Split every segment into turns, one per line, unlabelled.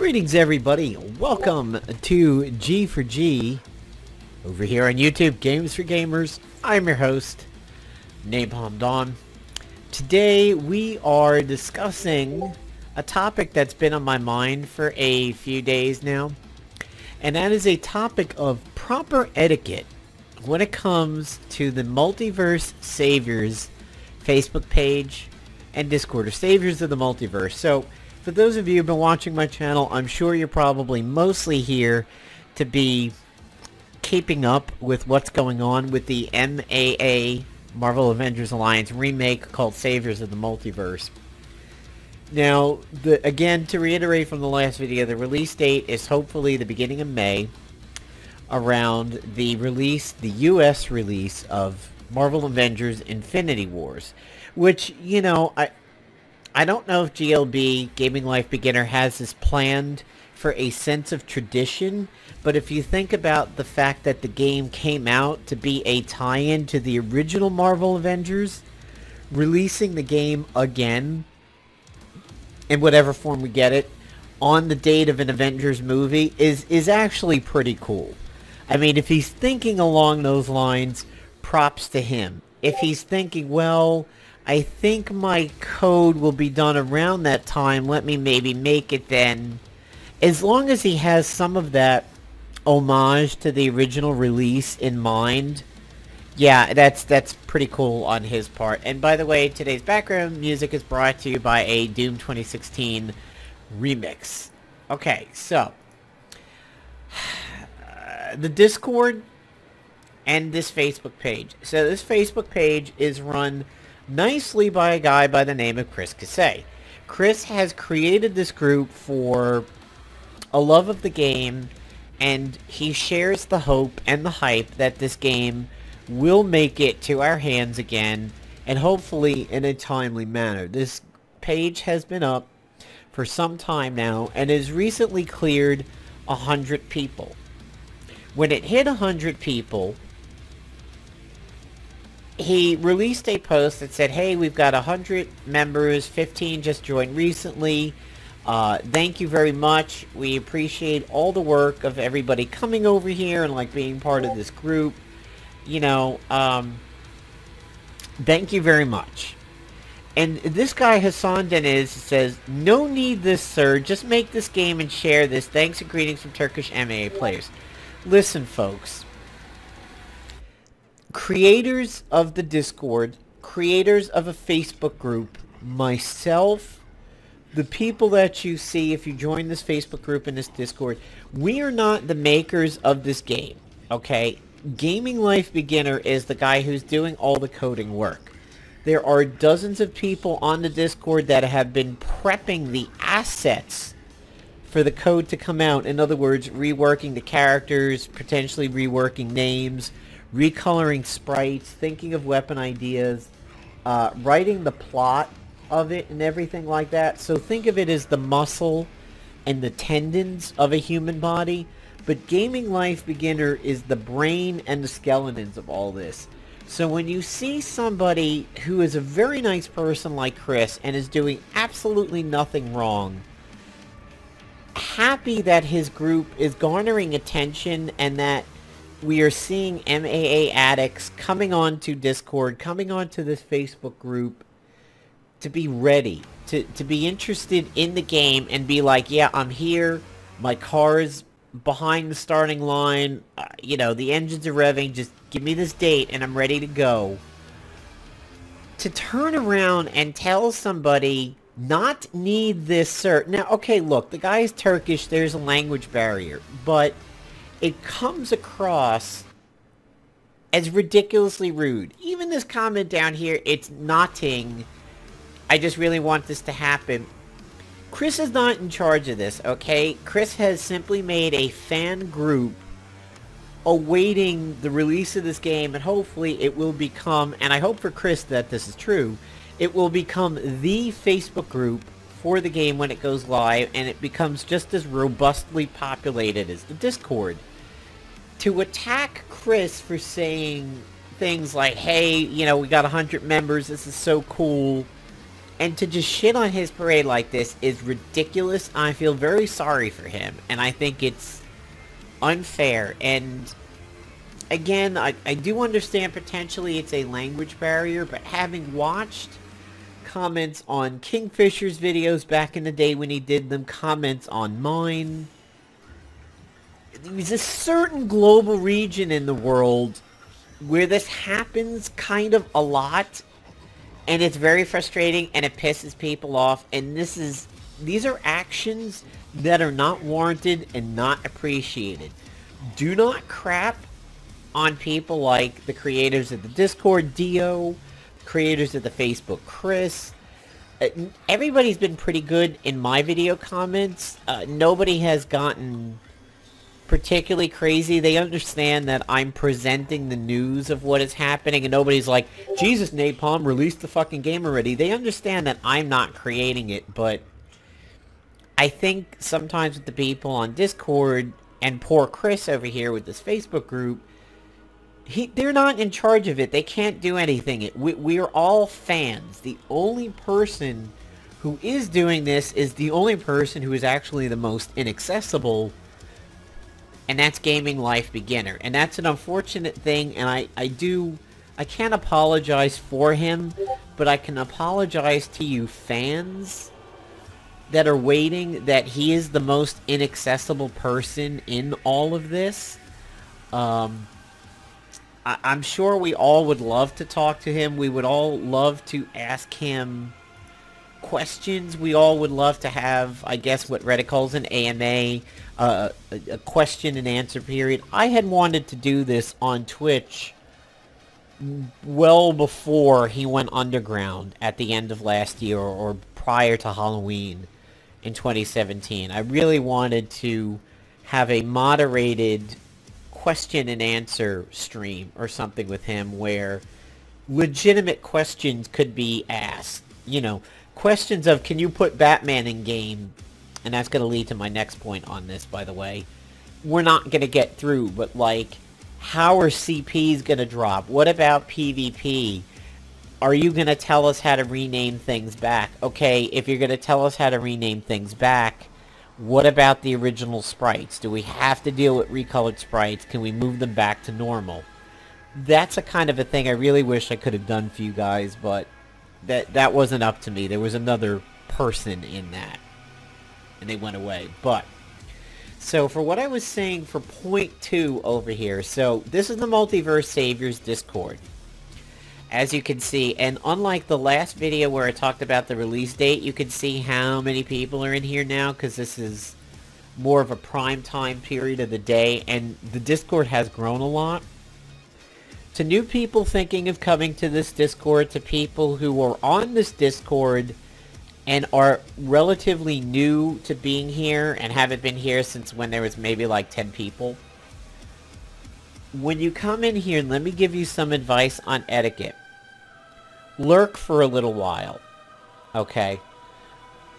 Greetings everybody, welcome to G for G over here on YouTube, Games for Gamers. I'm your host, Napalm Dawn. Today we are discussing a topic that's been on my mind for a few days now, and that is a topic of proper etiquette when it comes to the Multiverse Saviors Facebook page and Discord, or Saviors of the Multiverse. So for those of you who've been watching my channel, I'm sure you're probably mostly here to be keeping up with what's going on with the MAA, Marvel Avengers Alliance remake called Saviors of the Multiverse. Now, again, to reiterate from the last video, the release date is hopefully the beginning of May, around the US release of Marvel Avengers Infinity Wars, which, you know, I don't know if GLB, Gaming Life Beginner, has this planned for a sense of tradition, but if you think about the fact that the game came out to be a tie-in to the original Marvel Avengers, releasing the game again, in whatever form we get it, on the date of an Avengers movie is actually pretty cool. I mean, if he's thinking along those lines, props to him. If he's thinking, well, I think my code will be done around that time, let me maybe make it then. As long as he has some of that homage to the original release in mind, yeah, that's pretty cool on his part. And by the way, today's background music is brought to you by a Doom 2016 remix. Okay, so the Discord and this Facebook page. So this Facebook page is run nicely by a guy by the name of Chris Cassay. Chris has created this group for a love of the game, and he shares the hope and the hype that this game will make it to our hands again, and hopefully in a timely manner. This page has been up for some time now and has recently cleared 100 people. When it hit 100 people, he released a post that said, hey, we've got 100 members, 15 just joined recently. Thank you very much. We appreciate all the work of everybody coming over here and like being part of this group. You know, thank you very much. And this guy, Hassan Deniz, says, no need this, sir. Just make this game and share this. Thanks and greetings from Turkish MAA players. Listen, folks. Creators of the Discord, creators of a Facebook group, myself, the people that you see if you join this Facebook group and this Discord, we are not the makers of this game, okay? Gaming Life Beginner is the guy who's doing all the coding work. There are dozens of people on the Discord that have been prepping the assets for the code to come out. In other words, reworking the characters, potentially reworking names, recoloring sprites, thinking of weapon ideas, writing the plot of it and everything like that. So think of it as the muscle and the tendons of a human body, but Gaming Life Beginner is the brain and the skeletons of all this. So when you see somebody who is a very nice person like Chris and is doing absolutely nothing wrong, happy that his group is garnering attention and that we are seeing MAA addicts coming onto Discord, coming onto this Facebook group to be ready, to be interested in the game and be like, yeah, I'm here, my car's behind the starting line, you know, the engines are revving, just give me this date and I'm ready to go. To turn around and tell somebody, not need this, sir. Now, okay, look, the guy is Turkish, there's a language barrier, but it comes across as ridiculously rude. Even this comment down here, it's nothing. I just really want this to happen. Chris is not in charge of this, okay? Chris has simply made a fan group awaiting the release of this game, and hopefully it will become, and I hope for Chris that this is true, it will become the Facebook group for the game when it goes live, and it becomes just as robustly populated as the Discord. To attack Chris for saying things like, hey, you know, we got 100 members, this is so cool, And to just shit on his parade like this is ridiculous. I feel very sorry for him, and I think it's unfair. And again, I do understand potentially it's a language barrier, but having watched comments on Kingfisher's videos back in the day when he did them, comments on mine, there's a certain global region in the world where this happens kind of a lot. And it's very frustrating, and it pisses people off, and these are actions that are not warranted and not appreciated. Do not crap on people like the creators of the Discord, Dio, creators of the Facebook, Chris. Everybody's been pretty good in my video comments. Nobody has gotten particularly crazy. They understand that I'm presenting the news of what is happening, and nobody's like, Jesus, Napalm, release the fucking game already. They understand that I'm not creating it, but I think sometimes with the people on Discord, and poor Chris over here with this Facebook group, they're not in charge of it. They can't do anything. We are all fans. The only person who is doing this is the only person who is actually the most inaccessible, and that's Gaming Life Beginner. And that's an unfortunate thing, and I can't apologize for him, but I can apologize to you fans that are waiting, that he is the most inaccessible person in all of this. I'm sure we all would love to talk to him. We would all love to ask him questions. We all would love to have, I guess, what Reddit calls an AMA, a question and answer period. I had wanted to do this on Twitch well before he went underground at the end of last year, or prior to Halloween in 2017. I really wanted to have a moderated question and answer stream or something with him where legitimate questions could be asked. You know, questions of, can you put Batman in game? And that's going to lead to my next point on this, by the way. We're not going to get through, but like, how are CPs going to drop? What about PvP? Are you going to tell us how to rename things back? Okay, if you're going to tell us how to rename things back, what about the original sprites? Do we have to deal with recolored sprites? Can we move them back to normal? That's a kind of a thing I really wish I could have done for you guys, but that wasn't up to me. There was another person in that, and they went away. But so for what I was saying for point 2 over here, so this is the Multiverse Saviors Discord, as you can see, and unlike the last video where I talked about the release date, you can see how many people are in here now, because this is more of a prime time period of the day, and the Discord has grown a lot. To new people thinking of coming to this Discord, to people who are on this Discord and are relatively new to being here and haven't been here since when there was maybe like 10 people. When you come in here, let me give you some advice on etiquette. Lurk for a little while, okay?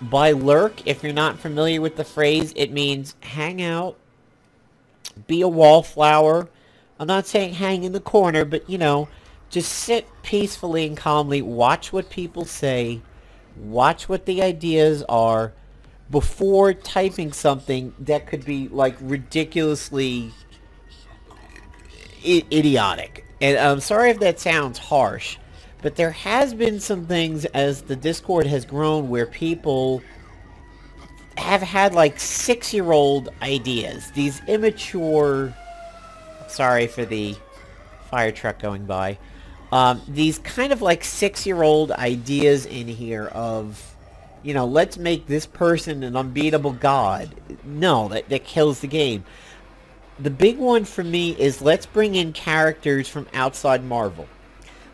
By lurk, if you're not familiar with the phrase, it means hang out, be a wallflower. I'm not saying hang in the corner, but, you know, just sit peacefully and calmly, watch what people say, watch what the ideas are, before typing something that could be, like, ridiculously idiotic. And I'm sorry if that sounds harsh, but there has been some things as the Discord has grown where people have had like 6-year-old ideas. These immature, sorry for the fire truck going by, these kind of like 6-year-old ideas in here of, you know, let's make this person an unbeatable god. No, that kills the game. The big one for me is let's bring in characters from outside Marvel.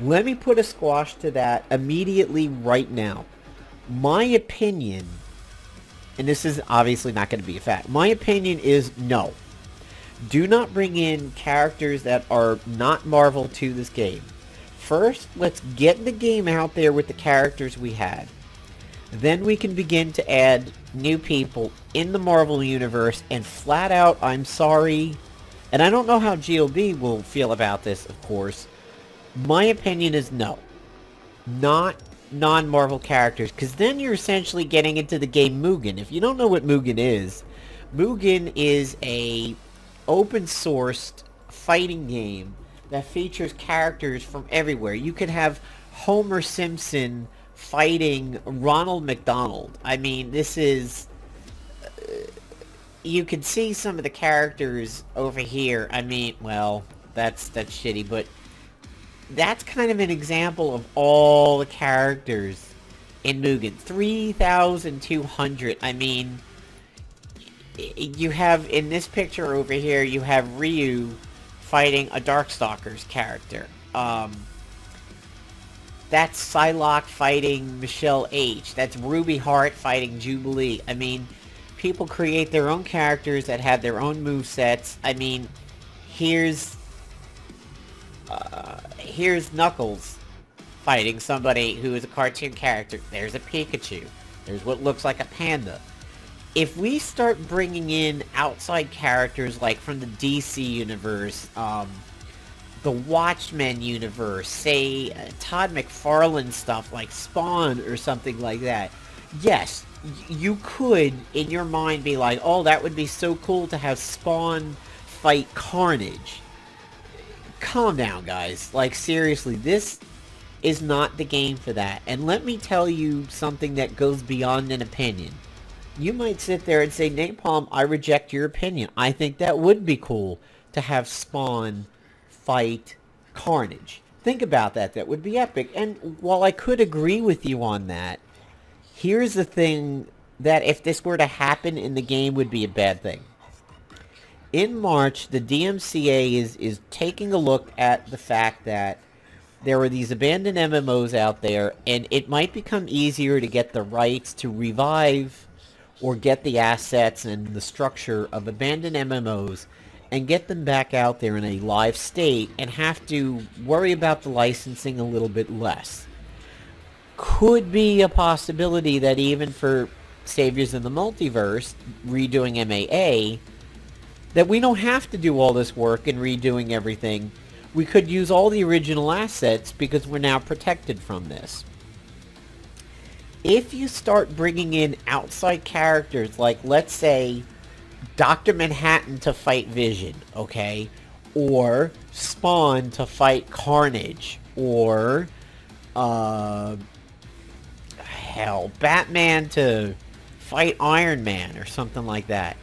Let me put a squash to that immediately right now. My opinion, and this is obviously not going to be a fact, my opinion is no. Do not bring in characters that are not Marvel to this game. First, let's get the game out there with the characters we had. Then we can begin to add new people in the Marvel Universe, and flat out, I'm sorry, and I don't know how GOB will feel about this, of course. My opinion is no. Not non-Marvel characters, because then you're essentially getting into the game Mugen. If you don't know what Mugen is a open-sourced fighting game that features characters from everywhere. You could have Homer Simpson fighting Ronald McDonald. I mean, this is... you can see some of the characters over here. I mean, well, that's shitty, but that's kind of an example of all the characters in Mugen. 3,200. I mean, you have, in this picture over here, you have Ryu fighting a Darkstalkers character. That's Psylocke fighting Michelle H. That's Ruby Hart fighting Jubilee. I mean, people create their own characters that have their own movesets. I mean, here's Knuckles fighting somebody who is a cartoon character. There's a Pikachu. There's what looks like a panda. If we start bringing in outside characters like from the DC universe, the Watchmen universe, say Todd McFarlane stuff like Spawn or something like that, yes, you could in your mind be like, oh, that would be so cool to have Spawn fight Carnage. Calm down, guys. Like, seriously, this is not the game for that. And let me tell you something that goes beyond an opinion. You might sit there and say, Napalm, I reject your opinion. I think that would be cool to have Spawn fight Carnage. Think about that. That would be epic. And while I could agree with you on that, here's the thing that if this were to happen in the game would be a bad thing. In March, the DMCA is taking a look at the fact that there are these abandoned MMOs out there, and it might become easier to get the rights to revive or get the assets and the structure of abandoned MMOs and get them back out there in a live state and have to worry about the licensing a little bit less. Could be a possibility that even for Saviors in the Multiverse, redoing MAA, that we don't have to do all this work and redoing everything. We could use all the original assets because we're now protected from this. If you start bringing in outside characters, like, let's say, Dr. Manhattan to fight Vision, okay? Or Spawn to fight Carnage, or, hell, Batman to fight Iron Man, or something like that.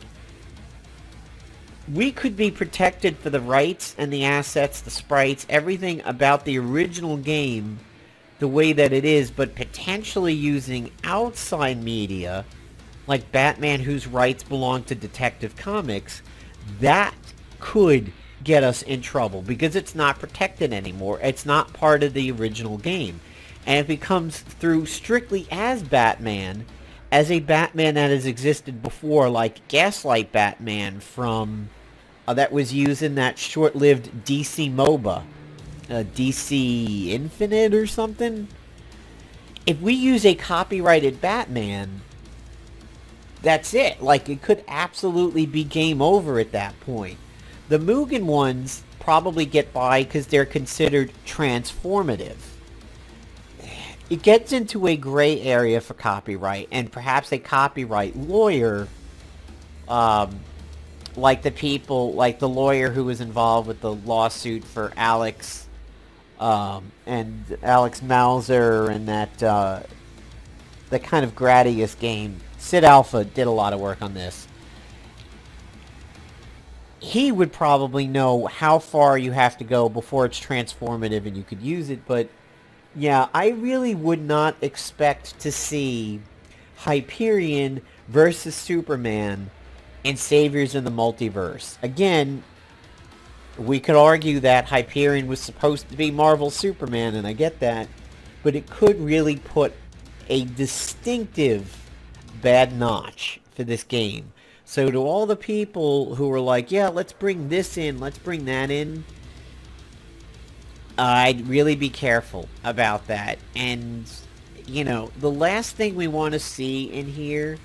We could be protected for the rights and the assets, the sprites, everything about the original game the way that it is, but potentially using outside media, like Batman whose rights belong to Detective Comics, that could get us in trouble because it's not protected anymore. It's not part of the original game. And it becomes through strictly as Batman, as a Batman that has existed before, like Gaslight Batman from that was used in that short-lived DC MOBA, DC Infinite or something. If we use a copyrighted Batman, that's it. Like, it could absolutely be game over at that point. The Mugen ones probably get by because they're considered transformative. It gets into a gray area for copyright, and perhaps a copyright lawyer, like the lawyer who was involved with the lawsuit for Alex, and Alex Mauser, and that kind of Gradius game. Sid Alpha did a lot of work on this. He would probably know how far you have to go before it's transformative and you could use it, but yeah, I really would not expect to see Hyperion versus Superman in Saviors in the Multiverse. Again, we could argue that Hyperion was supposed to be Marvel's Superman, and I get that, but it could really put a distinctive bad notch for this game. So to all the people who are like, yeah, let's bring this in, let's bring that in, I'd really be careful about that. And, you know, the last thing we want to see in here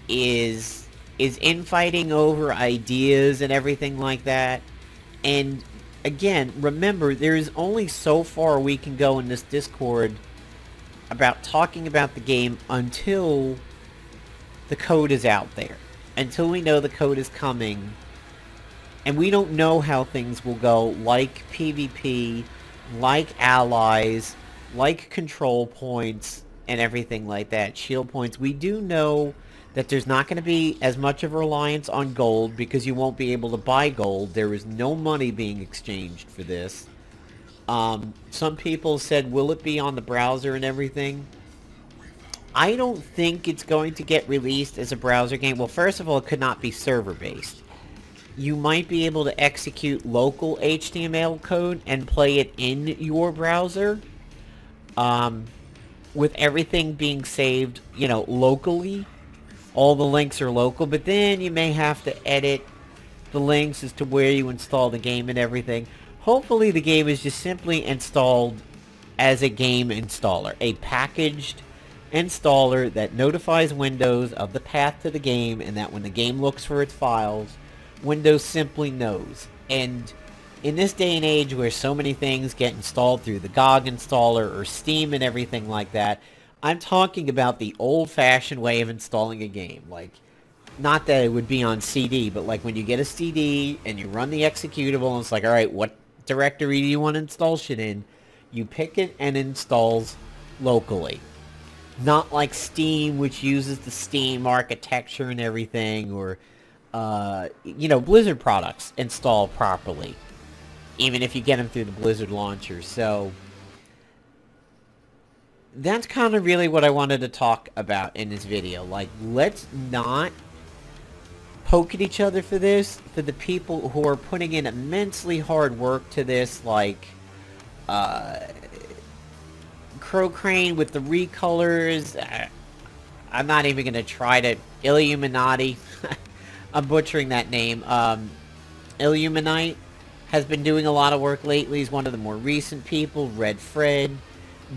is infighting over ideas and everything like that. And, again, remember, there's only so far we can go in this Discord about talking about the game until the code is out there. Until we know the code is coming. And we don't know how things will go, like PvP, like allies, like control points, and everything like that. Shield points. We do know that there's not going to be as much of a reliance on gold because you won't be able to buy gold. There is no money being exchanged for this. Some people said, will it be on the browser and everything? I don't think it's going to get released as a browser game. Well, first of all, it could not be server-based. You might be able to execute local HTML code and play it in your browser. With everything being saved, you know, locally. All the links are local, but then you may have to edit the links as to where you install the game and everything. Hopefully the game is just simply installed as a game installer. A packaged installer that notifies Windows of the path to the game, and that when the game looks for its files, Windows simply knows. And in this day and age where so many things get installed through the GOG installer or Steam and everything like that, I'm talking about the old-fashioned way of installing a game. Like, not that it would be on CD, but like when you get a CD and you run the executable and it's like, alright, what directory do you want to install shit in? You pick it and it installs locally. Not like Steam, which uses the Steam architecture and everything, or, you know, Blizzard products install properly. Even if you get them through the Blizzard launcher. So that's kind of really what I wanted to talk about in this video. Like, let's not poke at each other for this. For the people who are putting in immensely hard work to this, like Crow Crane with the recolors. I'm not even going to try to... Illuminati. I'm butchering that name. Illuminite has been doing a lot of work lately. He's one of the more recent people. Red Fred.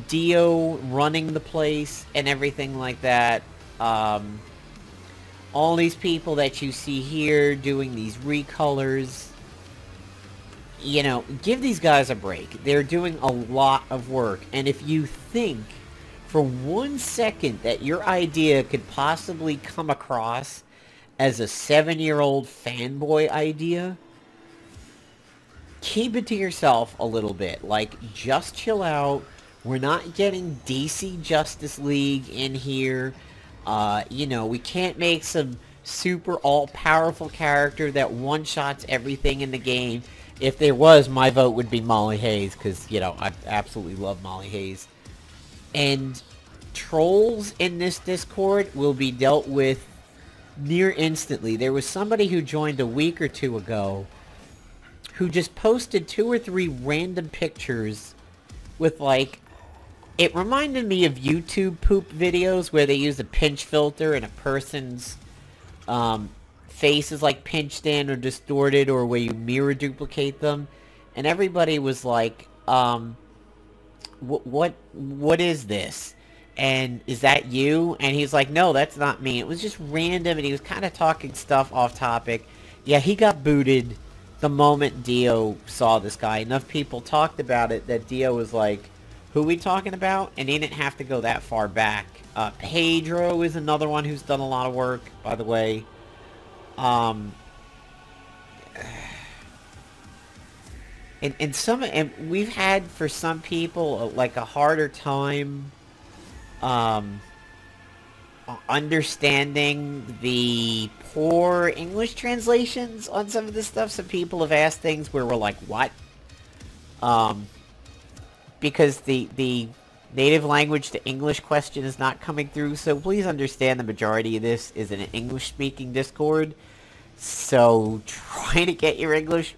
Dio running the place and everything like that. All these people that you see here doing these recolors. You know, give these guys a break. They're doing a lot of work. And if you think for 1 second that your idea could possibly come across as a 7-year-old fanboy idea, keep it to yourself a little bit. Like, just chill out. We're not getting DC Justice League in here. You know, we can't make some super all-powerful character that one-shots everything in the game. If there was, my vote would be Molly Hayes, because, you know, I absolutely love Molly Hayes. And trolls in this Discord will be dealt with near instantly. There was somebody who joined a week or two ago who just posted 2 or 3 random pictures with, like, it reminded me of YouTube poop videos where they use a pinch filter and a person's face is, like, pinched in or distorted, or where you mirror duplicate them. And everybody was like, what is this? And is that you? And he's like, no, that's not me. It was just random, and he was kind of talking stuff off topic. Yeah, he got booted the moment Dio saw this guy. Enough people talked about it that Dio was like, who we talking about? And he didn't have to go that far back. Pedro is another one who's done a lot of work, by the way. And we've had, for some people, like a harder time understanding the poor English translations on some of this stuff. Some people have asked things where we're like, what? Because the native language to English question is not coming through. So please understand the majority of this is in an English-speaking Discord. So try to get your English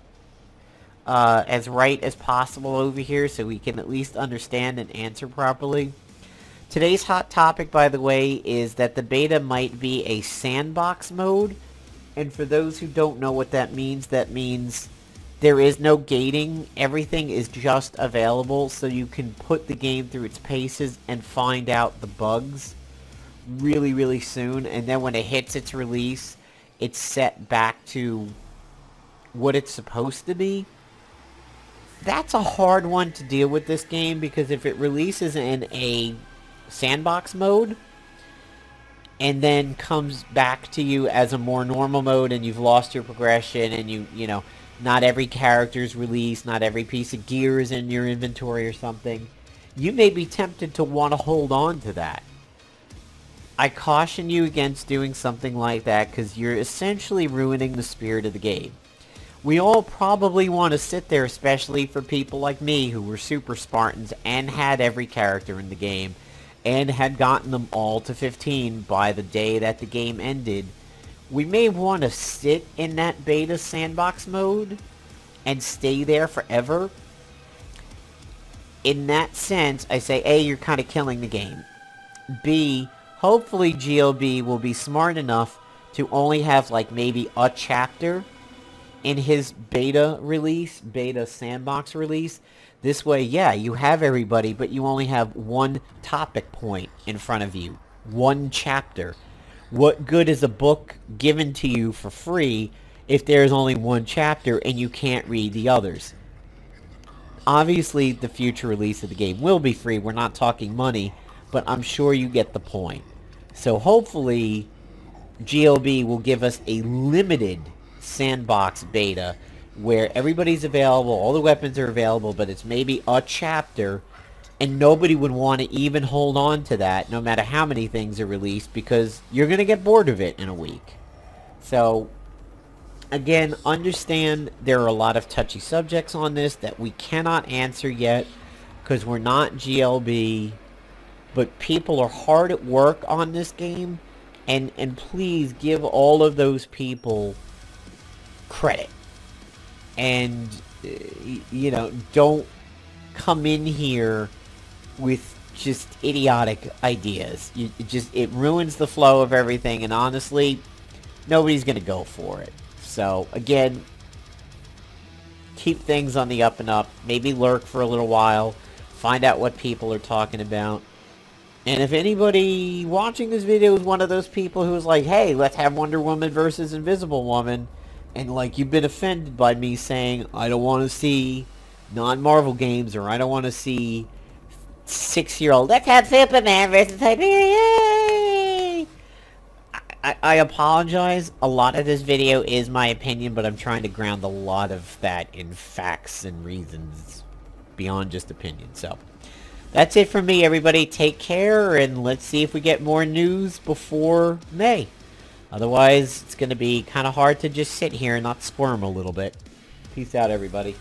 as right as possible over here so we can at least understand and answer properly. Today's hot topic, by the way, is that the beta might be a sandbox mode. And for those who don't know what that means there is no gating. Everything is just available, so you can put the game through its paces and find out the bugs really, really soon. And then when it hits its release, it's set back to what it's supposed to be. That's a hard one to deal with, this game, because if it releases in a sandbox mode, and then comes back to you as a more normal mode, and you've lost your progression, and you know, not every character's released, not every piece of gear is in your inventory or something, you may be tempted to want to hold on to that. I caution you against doing something like that, because you're essentially ruining the spirit of the game. We all probably want to sit there, especially for people like me who were super Spartans and had every character in the game and had gotten them all to 15 by the day that the game ended. We may want to sit in that beta sandbox mode and stay there forever. In that sense, I say, A, you're kind of killing the game. B, hopefully GLB will be smart enough to only have like maybe a chapter in his beta release, beta sandbox release. This way, yeah, you have everybody, but you only have one topic point in front of you. One chapter. What good is a book given to you for free if there's only one chapter and you can't read the others? Obviously, the future release of the game will be free. We're not talking money, but I'm sure you get the point. So hopefully, GLB will give us a limited sandbox beta where everybody's available, all the weapons are available, but it's maybe a chapter, and nobody would want to even hold on to that no matter how many things are released, because you're going to get bored of it in a week. So again, understand there are a lot of touchy subjects on this that we cannot answer yet because we're not GLB, but people are hard at work on this game, and please give all of those people credit. And you know, don't come in here with just idiotic ideas. It ruins the flow of everything, and honestly, nobody's gonna go for it. So again, keep things on the up and up. Maybe lurk for a little while, find out what people are talking about. And if anybody watching this video is one of those people who's like, hey, let's have Wonder Woman versus Invisible Woman, and like you've been offended by me saying I don't want to see non-Marvel games, or I don't want to see 6-year-old, let's have Superman versus Hyperion, yay! I apologize. A lot of this video is my opinion, but I'm trying to ground a lot of that in facts and reasons beyond just opinion. So that's it from me, everybody. Take care, and let's see if we get more news before May. Otherwise, it's going to be kind of hard to just sit here and not squirm a little bit. Peace out, everybody.